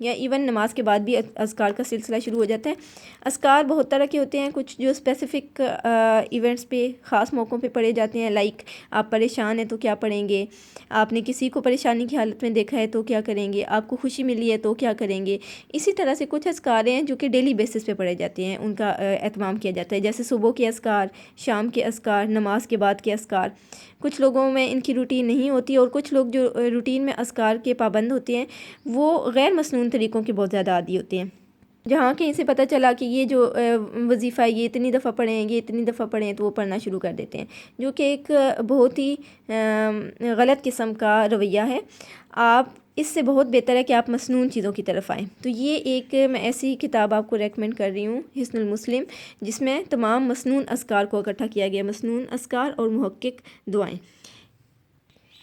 یا ایون نماز کے بعد بھی اذکار کا سلسلہ شروع ہو جاتا ہے۔ اذکار بہت طرح کے ہوتے ہیں، کچھ جو اسپیسیفک ایونٹس پہ، خاص موقعوں پہ پڑھے جاتے ہیں، لائک آپ پریشان ہیں تو کیا پڑھیں گے، آپ نے کسی کو پریشانی کی حالت میں دیکھا ہے تو کیا کریں گے، آپ کو خوشی ملی ہے تو کیا کریں گے۔ اسی طرح سے کچھ اذکار ہیں جو کہ ڈیلی بیسس پہ پڑھے جاتے ہیں، ان کا اہتمام کیا جاتا ہے، جیسے صبح کے اذکار، شام کے اذکار، نماز کے بعد کے اذکار۔ کچھ لوگوں میں ان کی روٹین نہیں ہوتی، اور کچھ لوگ جو روٹین میں اذکار کے پابند ہوتے ہیں وہ غیر مسنون طریقوں کے بہت زیادہ عادی ہوتے ہیں، جہاں کہیں سے پتہ چلا کہ یہ جو وظیفہ ہے یہ اتنی دفعہ پڑھیں، یہ اتنی دفعہ پڑھیں، تو وہ پڑھنا شروع کر دیتے ہیں، جو کہ ایک بہت ہی غلط قسم کا رویہ ہے۔ آپ اس سے بہت بہتر ہے کہ آپ مسنون چیزوں کی طرف آئیں۔ تو یہ ایک میں ایسی کتاب آپ کو ریکمنڈ کر رہی ہوں، حصن المسلم، جس میں تمام مسنون اذکار کو اکٹھا کیا گیا، مسنون اذکار اور محقق دعائیں۔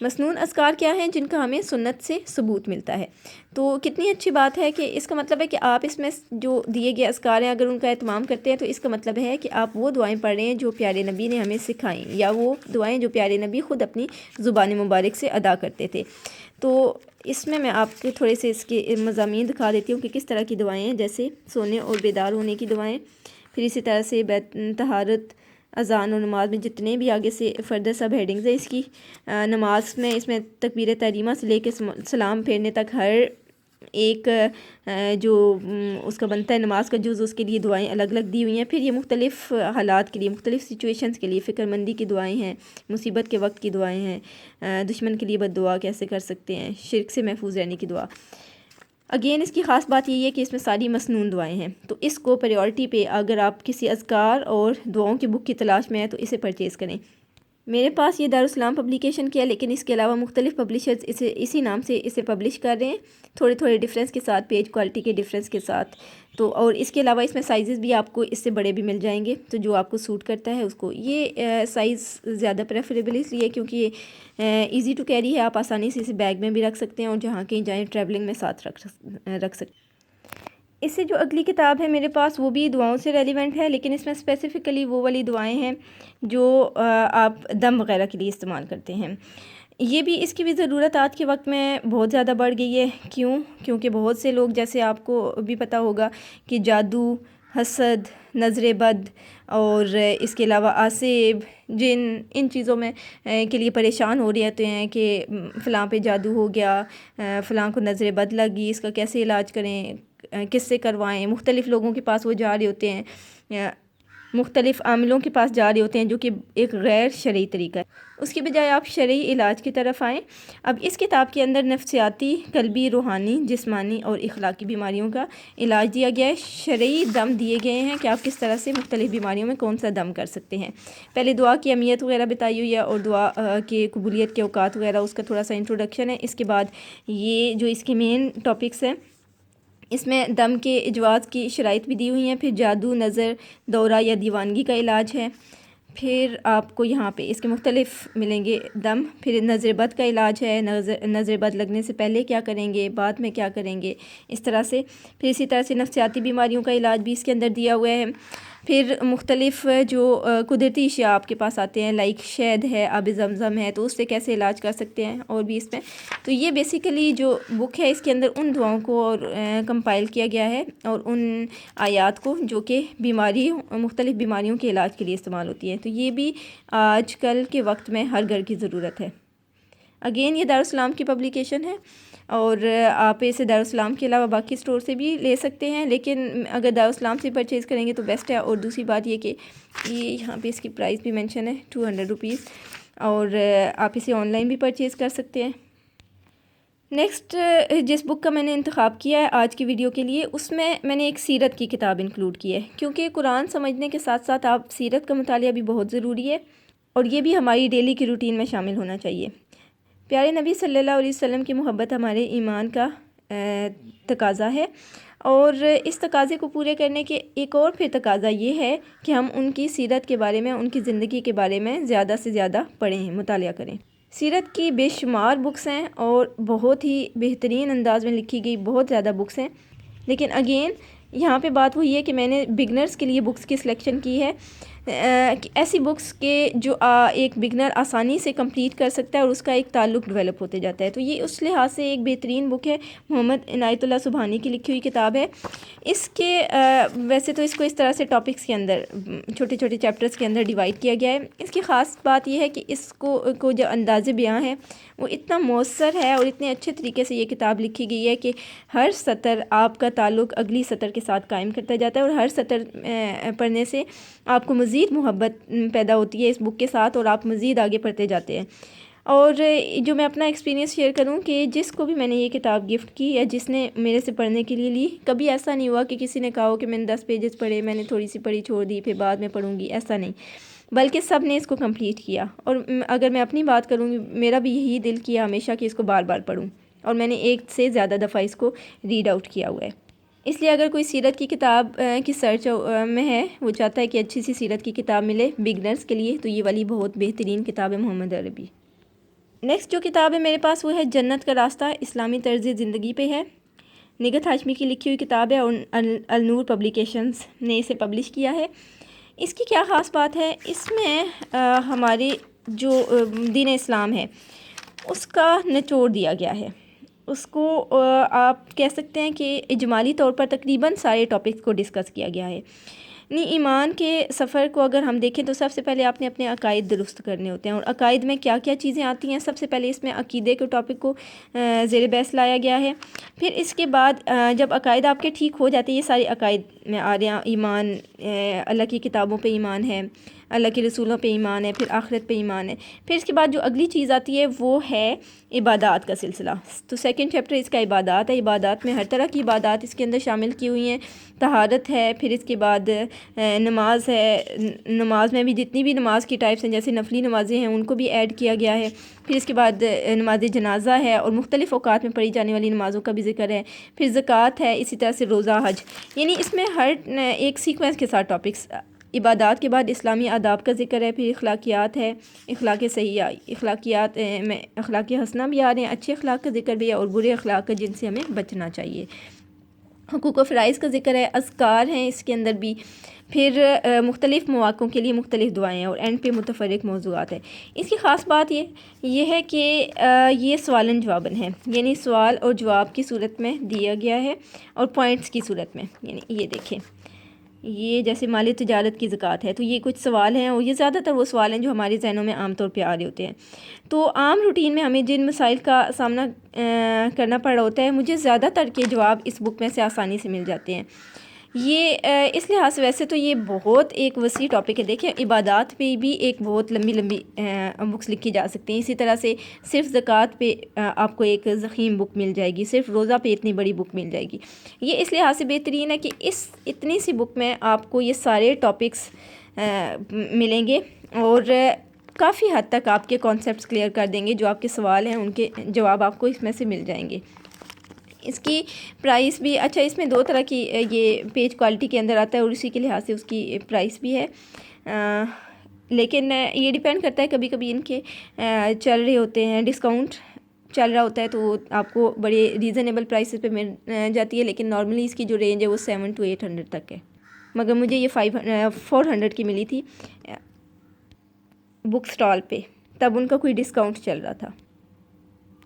مسنون اذکار کیا ہیں؟ جن کا ہمیں سنت سے ثبوت ملتا ہے۔ تو کتنی اچھی بات ہے کہ اس کا مطلب ہے کہ آپ اس میں جو دیے گئے اذکار ہیں اگر ان کا اہتمام کرتے ہیں تو اس کا مطلب ہے کہ آپ وہ دعائیں پڑھ رہے ہیں جو پیارے نبی نے ہمیں سکھائیں، یا وہ دعائیں جو پیارے نبی خود اپنی زبان مبارک سے ادا کرتے تھے۔ تو اس میں آپ کو تھوڑے سے اس کے مضامین دکھا دیتی ہوں کہ کس طرح کی دعائیں ہیں، جیسے سونے اور بیدار ہونے کی دعائیں، پھر اسی طرح سے طہارت، اذان اور نماز میں جتنے بھی آگے سے فردر سب ہیڈنگز ہیں اس کی، نماز میں اس میں تکبیر تحریمہ سے لے کے سلام پھیرنے تک ہر ایک جو اس کا بنتا ہے نماز کا جز، اس کے لیے دعائیں الگ الگ دی ہوئی ہیں۔ پھر یہ مختلف حالات کے لیے، مختلف سچویشنز کے لیے، فکر مندی کی دعائیں ہیں، مصیبت کے وقت کی دعائیں ہیں، دشمن کے لیے بد دعا کیسے کر سکتے ہیں، شرک سے محفوظ رہنے کی دعا۔ اگین اس کی خاص بات یہ ہے کہ اس میں ساری مسنون دعائیں ہیں، تو اس کو پریورٹی پہ اگر آپ کسی اذکار اور دعاؤں کی بک کی تلاش میں ہیں تو اسے پرچیز کریں۔ میرے پاس یہ دارالسلام پبلیکیشن کی ہے، لیکن اس کے علاوہ مختلف پبلشرز اسی نام سے اسے پبلش کر رہے ہیں، تھوڑے تھوڑے ڈیفرنس کے ساتھ، پیج کوالٹی کے ڈیفرنس کے ساتھ۔ تو اور اس کے علاوہ اس میں سائزز بھی آپ کو اس سے بڑے بھی مل جائیں گے، تو جو آپ کو سوٹ کرتا ہے اس کو۔ یہ سائز زیادہ پریفریبل اس لیے کیونکہ یہ ایزی ٹو کیری ہے، آپ آسانی سے اسے بیگ میں بھی رکھ سکتے ہیں اور جہاں کہیں جائیں ٹریولنگ میں ساتھ رکھ سکتے ہیں۔ اس سے جو اگلی کتاب ہے میرے پاس وہ بھی دعاؤں سے ریلیونٹ ہے، لیکن اس میں اسپیسیفکلی وہ والی دعائیں ہیں جو آپ دم وغیرہ کے لیے استعمال کرتے ہیں۔ یہ بھی اس کی بھی ضرورت آج کے وقت میں بہت زیادہ بڑھ گئی ہے۔ کیونکہ بہت سے لوگ، جیسے آپ کو بھی پتہ ہوگا کہ جادو، حسد، نظر بد اور اس کے علاوہ آسیب، جن، ان چیزوں میں کے لیے پریشان ہو رہے ہوتے ہیں کہ فلاں پہ جادو ہو گیا، فلاں کو نظر بد لگی، اس کا کیسے علاج کریں، کس سے کروائیں۔ مختلف لوگوں کے پاس وہ جا رہے ہوتے ہیں، مختلف عاملوں کے پاس جا رہے ہوتے ہیں، جو کہ ایک غیر شرعی طریقہ ہے۔ اس کی بجائے آپ شرعی علاج کی طرف آئیں۔ اب اس کتاب کے اندر نفسیاتی، قلبی، روحانی، جسمانی اور اخلاقی بیماریوں کا علاج دیا گیا ہے۔ شرعی دم دیے گئے ہیں کہ آپ کس طرح سے مختلف بیماریوں میں کون سا دم کر سکتے ہیں۔ پہلے دعا کی اہمیت وغیرہ بتائی ہوئی ہے، اور دعا کے قبولیت کے اوقات وغیرہ، اس کا تھوڑا سا انٹروڈکشن ہے۔ اس کے بعد یہ جو اس کے مین ٹاپکس ہیں، اس میں دم کے اجواز کی شرائط بھی دی ہوئی ہیں، پھر جادو، نظر، دورہ یا دیوانگی کا علاج ہے، پھر آپ کو یہاں پہ اس کے مختلف ملیں گے دم، پھر نظر بد کا علاج ہے، نظر بد لگنے سے پہلے کیا کریں گے، بعد میں کیا کریں گے، اس طرح سے۔ پھر اسی طرح سے نفسیاتی بیماریوں کا علاج بھی اس کے اندر دیا ہوا ہے۔ پھر مختلف جو قدرتی اشیاء آپ کے پاس آتے ہیں، لائک شہد ہے، آب زمزم ہے، تو اس سے کیسے علاج کر سکتے ہیں، اور بھی اس میں۔ تو یہ بیسیکلی جو بک ہے اس کے اندر ان دعاؤں کو اور کمپائل کیا گیا ہے، اور ان آیات کو جو کہ مختلف بیماریوں کے علاج کے لیے استعمال ہوتی ہیں۔ تو یہ بھی آج کل کے وقت میں ہر گھر کی ضرورت ہے۔ اگین یہ دارالسلام کی پبلیکیشن ہے، اور آپ اسے دارالسلام کے علاوہ باقی اسٹور سے بھی لے سکتے ہیں، لیکن اگر دارالسلام سے پرچیز کریں گے تو بیسٹ ہے۔ اور دوسری بات یہ کہ یہ یہاں پہ اس کی پرائس بھی مینشن ہے 200 روپیز، اور آپ اسے آن لائن بھی پرچیز کر سکتے ہیں۔ نیکسٹ جس بک کا میں نے انتخاب کیا ہے آج کی ویڈیو کے لیے، اس میں نے ایک سیرت کی کتاب انکلوڈ کی ہے، کیونکہ قرآن سمجھنے کے ساتھ ساتھ آپ سیرت کا مطالعہ بھی بہت ضروری ہے، اور یہ بھی ہماری ڈیلی کی روٹین میں شامل ہونا چاہیے۔ پیارے نبی صلی اللہ علیہ وسلم کی محبت ہمارے ایمان کا تقاضا ہے، اور اس تقاضے کو پورے کرنے کے ایک اور پھر تقاضا یہ ہے کہ ہم ان کی سیرت کے بارے میں، ان کی زندگی کے بارے میں زیادہ سے زیادہ پڑھیں، مطالعہ کریں۔ سیرت کی بے شمار بکس ہیں، اور بہت ہی بہترین انداز میں لکھی گئی بہت زیادہ بکس ہیں، لیکن اگین یہاں پہ بات وہی ہے کہ میں نے بگنرز کے لیے بکس کی سلیکشن کی ہے، ایسی بکس کے جو ایک بگنر آسانی سے کمپلیٹ کر سکتا ہے اور اس کا ایک تعلق ڈیولپ ہوتے جاتا ہے. تو یہ اس لحاظ سے ایک بہترین بک ہے. محمد عنایت اللہ سبحانی کی لکھی ہوئی کتاب ہے. اس کے ویسے تو اس کو اس طرح سے ٹاپکس کے اندر چھوٹے چھوٹے چیپٹرز کے اندر ڈیوائڈ کیا گیا ہے. اس کی خاص بات یہ ہے کہ اس کو جو انداز بیاں ہے وہ اتنا مؤثر ہے اور اتنے اچھے طریقے سے یہ کتاب لکھی گئی ہے کہ ہر سطر آپ کا تعلق اگلی سطر کے ساتھ قائم کرتا جاتا ہے اور ہر سطر پڑھنے سے آپ کو مزید محبت پیدا ہوتی ہے اس بک کے ساتھ اور آپ مزید آگے پڑھتے جاتے ہیں. اور جو میں اپنا ایکسپیرینس شیئر کروں کہ جس کو بھی میں نے یہ کتاب گفٹ کی یا جس نے میرے سے پڑھنے کے لیے لی، کبھی ایسا نہیں ہوا کہ کسی نے کہا ہو کہ میں نے 10 پیجز پڑھے، میں نے تھوڑی سی پڑھی چھوڑ دی پھر بعد میں پڑھوں گی، ایسا نہیں، بلکہ سب نے اس کو کمپلیٹ کیا. اور اگر میں اپنی بات کروں گی، میرا بھی یہی دل کیا ہمیشہ کہ اس کو بار بار پڑھوں، اور میں نے ایک سے زیادہ دفعہ اس کو ریڈ آؤٹ کیا ہوا ہے. اس لیے اگر کوئی سیرت کی کتاب کی سرچ میں ہے، وہ چاہتا ہے کہ اچھی سی سیرت کی کتاب ملے بگنرز کے لیے، تو یہ والی بہت بہترین کتاب ہے محمد عربی. نیکسٹ جو کتاب ہے میرے پاس وہ ہے جنت کا راستہ، اسلامی طرز زندگی پہ ہے. نگہت ہاشمی کی لکھی ہوئی کتاب ہے اور النور پبلیکیشنز نے اسے پبلش کیا ہے. اس کی کیا خاص بات ہے؟ اس میں ہمارے جو دین اسلام ہے اس کا نچوڑ دیا گیا ہے. اس کو آپ کہہ سکتے ہیں کہ اجمالی طور پر تقریباً سارے ٹاپکس کو ڈسکس کیا گیا ہے. ایمان کے سفر کو اگر ہم دیکھیں تو سب سے پہلے آپ نے اپنے عقائد درست کرنے ہوتے ہیں، اور عقائد میں کیا کیا چیزیں آتی ہیں. سب سے پہلے اس میں عقیدے کے ٹاپک کو زیر بحث لایا گیا ہے. پھر اس کے بعد جب عقائد آپ کے ٹھیک ہو جاتے ہیں، یہ سارے عقائد میں آ رہے ہیں، ایمان، اللہ کی کتابوں پہ ایمان ہے، اللہ کے رسولوں پہ ایمان ہے، پھر آخرت پہ ایمان ہے. پھر اس کے بعد جو اگلی چیز آتی ہے وہ ہے عبادات کا سلسلہ. تو سیکنڈ چیپٹر اس کا عبادات ہے. عبادات میں ہر طرح کی عبادات اس کے اندر شامل کی ہوئی ہیں. طہارت ہے، پھر اس کے بعد نماز ہے. نماز میں بھی جتنی بھی نماز کی ٹائپس ہیں جیسے نفلی نمازیں ہیں ان کو بھی ایڈ کیا گیا ہے. پھر اس کے بعد نماز جنازہ ہے اور مختلف اوقات میں پڑھی جانے والی نمازوں کا بھی ذکر ہے. پھر زکوٰۃ ہے، اسی طرح سے روزہ، حج، یعنی اس میں ہر ایک سیکوینس کے ساتھ ٹاپکس. عبادات کے بعد اسلامی آداب کا ذکر ہے. پھر اخلاقیات ہے، اخلاق صحیحہ، اخلاقیات میں اخلاق حسنہ بھی آ رہے ہیں، اچھے اخلاق کا ذکر بھی ہے اور برے اخلاق کا جن سے ہمیں بچنا چاہیے. حقوق و فرائض کا ذکر ہے، اذکار ہیں اس کے اندر بھی. پھر مختلف مواقعوں کے لیے مختلف دعائیں ہیں اور اینڈ پہ متفرق موضوعات ہیں. اس کی خاص بات یہ ہے کہ یہ سوالن جوابن ہے، یعنی سوال اور جواب کی صورت میں دیا گیا ہے اور پوائنٹس کی صورت میں. یعنی یہ دیکھیں، یہ جیسے مالی تجارت کی زکوٰۃ ہے تو یہ کچھ سوال ہیں اور یہ زیادہ تر وہ سوال ہیں جو ہمارے ذہنوں میں عام طور پہ آ رہے ہوتے ہیں. تو عام روٹین میں ہمیں جن مسائل کا سامنا کرنا پڑ رہا ہوتا ہے، مجھے زیادہ تر کے جواب اس بک میں سے آسانی سے مل جاتے ہیں. یہ اس لحاظ سے ویسے تو یہ بہت ایک وسیع ٹاپک ہے. دیکھیں عبادات پہ بھی ایک بہت لمبی بکس لکھی جا سکتی ہیں. اسی طرح سے صرف زکوٰۃ پہ آپ کو ایک ضخیم بک مل جائے گی، صرف روزہ پہ اتنی بڑی بک مل جائے گی. یہ اس لحاظ سے بہترین ہے کہ اس اتنی سی بک میں آپ کو یہ سارے ٹاپکس ملیں گے اور کافی حد تک آپ کے کانسیپٹس کلیئر کر دیں گے. جو آپ کے سوال ہیں ان کے جواب آپ کو اس میں سے مل جائیں گے. اس کی پرائس بھی اچھا، اس میں 2 طرح کی یہ پیج کوالٹی کے اندر آتا ہے اور اسی کے لحاظ سے اس کی پرائس بھی ہے. لیکن یہ ڈیپینڈ کرتا ہے، کبھی کبھی ان کے چل رہے ہوتے ہیں، ڈسکاؤنٹ چل رہا ہوتا ہے تو آپ کو بڑے ریزنیبل پرائسز پہ مل جاتی ہے. لیکن نارملی اس کی جو رینج ہے وہ 700 to 800 تک ہے، مگر مجھے یہ 400 کی ملی تھی بک سٹال پہ، تب ان کا کوئی ڈسکاؤنٹ چل رہا تھا.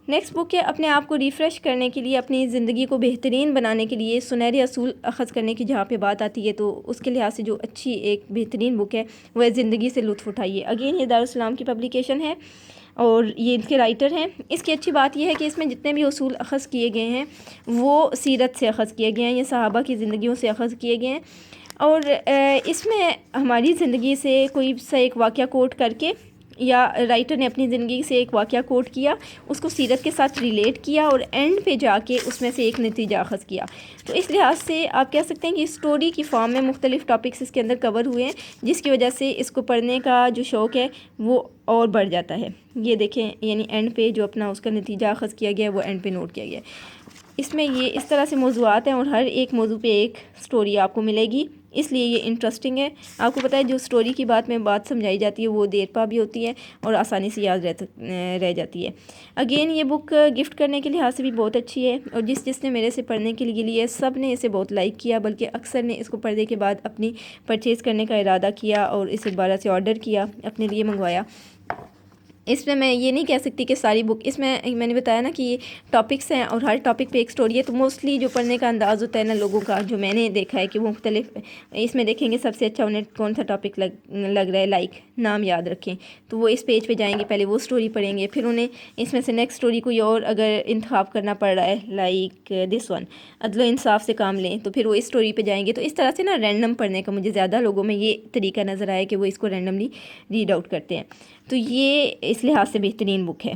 نیکسٹ بک ہے اپنے آپ کو ریفریش کرنے کے لیے، اپنی زندگی کو بہترین بنانے کے لیے سنہرے اصول اخذ کرنے کی جہاں پہ بات آتی ہے تو اس کے لحاظ سے جو اچھی ایک بہترین بک ہے وہ ہے زندگی سے لطف اٹھائیے. اگین یہ دارالسلام کی پبلیکیشن ہے اور یہ ان کے رائٹر ہیں. اس کی اچھی بات یہ ہے کہ اس میں جتنے بھی اصول اخذ کیے گئے ہیں وہ سیرت سے اخذ کیے گئے ہیں، یہ صحابہ کی زندگیوں سے اخذ کیے گئے ہیں. اور اس میں ہماری زندگی سے کوئی سا ایک واقعہ کوٹ کر کے، یا رائٹر نے اپنی زندگی سے ایک واقعہ کوٹ کیا، اس کو سیرت کے ساتھ ریلیٹ کیا اور اینڈ پہ جا کے اس میں سے ایک نتیجہ اخذ کیا. تو اس لحاظ سے آپ کہہ سکتے ہیں کہ اسٹوری کی فارم میں مختلف ٹاپکس اس کے اندر کور ہوئے ہیں، جس کی وجہ سے اس کو پڑھنے کا جو شوق ہے وہ اور بڑھ جاتا ہے. یہ دیکھیں، یعنی اینڈ پہ جو اپنا اس کا نتیجہ اخذ کیا گیا ہے وہ اینڈ پہ نوٹ کیا گیا ہے. اس میں یہ اس طرح سے موضوعات ہیں اور ہر ایک موضوع پہ ایک سٹوری آپ کو ملے گی. اس لیے یہ انٹرسٹنگ ہے۔ آپ کو پتہ ہے جو سٹوری کی بات میں بات سمجھائی جاتی ہے وہ دیر پا بھی ہوتی ہے اور آسانی سے یاد رہ جاتی ہے۔ اگین یہ بک گفٹ کرنے کے لحاظ سے بھی بہت اچھی ہے، اور جس نے میرے سے پڑھنے کے لیے سب نے اسے بہت لائک کیا، بلکہ اکثر نے اس کو پڑھنے کے بعد اپنی پرچیز کرنے کا ارادہ کیا اور اسے دوبارہ سے آرڈر کیا، اپنے لیے منگوایا۔ اس میں یہ نہیں کہہ سکتی کہ ساری بک، اس میں نے بتایا نا کہ یہ ٹاپکس ہیں اور ہر ٹاپک پہ ایک سٹوری ہے، تو موسٹلی جو پڑھنے کا انداز ہوتا ہے نا لوگوں کا، جو میں نے دیکھا ہے کہ وہ مختلف، اس میں دیکھیں گے سب سے اچھا انہیں کون سا ٹاپک لگ رہا ہے، لائک نام یاد رکھیں تو وہ اس پیج پہ جائیں گے، پہلے وہ سٹوری پڑھیں گے، پھر انہیں اس میں سے نیکسٹ سٹوری کوئی اور اگر انتخاب کرنا پڑ رہا ہے، لائک دس ون، عدل و انصاف سے کام لیں، تو پھر وہ اس سٹوری پہ جائیں گے۔ تو اس طرح سے نا رینڈم پڑھنے کا مجھے زیادہ لوگوں میں یہ طریقہ نظر آیا کہ وہ اس کو رینڈملی ریڈ آؤٹ کرتے ہیں، تو یہ اس لحاظ سے بہترین بک ہے۔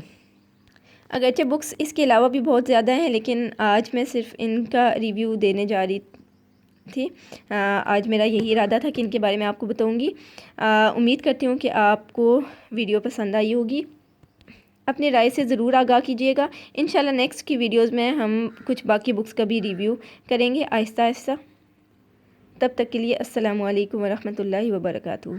اگرچہ بکس اس کے علاوہ بھی بہت زیادہ ہیں، لیکن آج میں صرف ان کا ریویو دینے جا رہی تھی۔ آج میرا یہی ارادہ تھا کہ ان کے بارے میں آپ کو بتاؤں گی۔ امید کرتی ہوں کہ آپ کو ویڈیو پسند آئی ہوگی۔ اپنی رائے سے ضرور آگاہ کیجیے گا۔ انشاءاللہ نیکسٹ کی ویڈیوز میں ہم کچھ باقی بکس کا بھی ریویو کریں گے آہستہ آہستہ۔ تب تک کے لیے السلام علیکم ورحمۃ اللہ وبرکاتہ۔